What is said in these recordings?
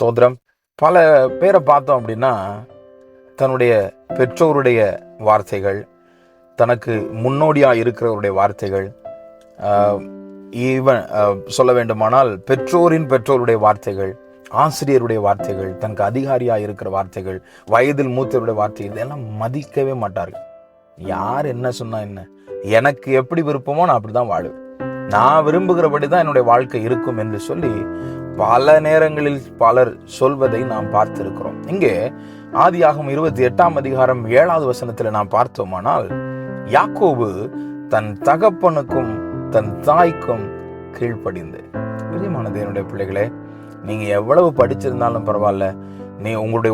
ஸ்தோத்திரம். பல பேரை பார்த்தோம் அப்படின்னா, தன்னுடைய பெற்றோருடைய வார்த்தைகள், தனக்கு முன்னோடியாக இருக்கிறவருடைய வார்த்தைகள், ஈவன் சொல்ல வேண்டுமானால் பெற்றோருடைய வார்த்தைகள், ஆசிரியருடைய வார்த்தைகள், தனக்கு அதிகாரியாக இருக்கிற வார்த்தைகள், வயதில் மூத்தவருடைய வார்த்தைகள், இதெல்லாம் மதிக்கவே மாட்டார்கள். யார் என்ன சொன்னா என்ன, எனக்கு எப்படி விருப்பமோ நான் அப்படிதான் வாழுவேன், நான் விரும்புகிறபடி தான் என்னுடைய வாழ்க்கை இருக்கும் என்று சொல்லி பல நேரங்களில் பலர் சொல்வதை நாம் பார்த்திருக்கிறோம். இங்கே ஆதியாகமம் 28ஆம் அதிகாரம் 7வது வசனத்தில் நாம் பார்த்தோமானால், யாக்கோபு தன் தகப்பனுக்கும் தன் தாய்க்கும் கீழ்ப்படிந்து. பிரியமான தேவனுடைய பிள்ளைகளே, நீங்க எவ்வளவு படிச்சிருந்தாலும் பரவாயில்ல,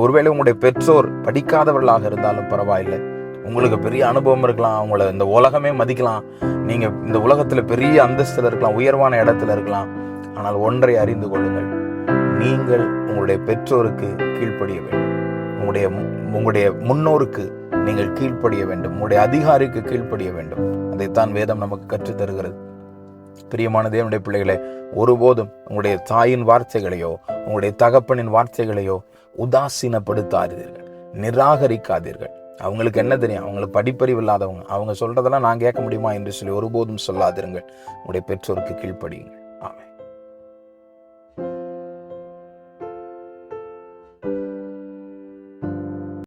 ஒருவேளை உங்களுடைய பெற்றோர் படிக்காதவர்களாக இருந்தாலும் பரவாயில்லை, உங்களுக்கு பெரிய அனுபவம் இருக்கலாம், உங்களை இந்த உலகமே மதிக்கலாம், நீங்க இந்த உலகத்துல பெரிய அந்தஸ்துல இருக்கலாம், உயர்வான இடத்துல இருக்கலாம். ஆனால் ஒன்றை அறிந்து கொள்ளுங்கள், நீங்கள் உங்களுடைய பெற்றோருக்கு கீழ்ப்படிய வேண்டும், உங்களுடைய முன்னோருக்கு நீங்கள் கீழ்ப்படிய வேண்டும், உங்களுடைய அதிகாரிக்கு கீழ்ப்படிய வேண்டும். அதைத்தான் வேதம் நமக்கு கற்றுத் தருகிறது. பிரியமான தேவனுடைய பிள்ளைகளே, ஒருபோதும் உங்களுடைய தாயின் வார்த்தைகளையோ உங்களுடைய தகப்பனின் வார்த்தைகளையோ உதாசீனப்படுத்தாதீர்கள், நிராகரிக்காதீர்கள். அவங்களுக்கு என்ன தெரியும், அவங்களுக்கு படிப்பறிவு இல்லாதவங்க, அவங்க சொல்றதெல்லாம் நான் கேட்க முடியுமா என்று சொல்லி ஒருபோதும் சொல்லாதிருங்கள். உங்களுடைய பெற்றோருக்கு கீழ்ப்படியுங்கள். ஆமென்.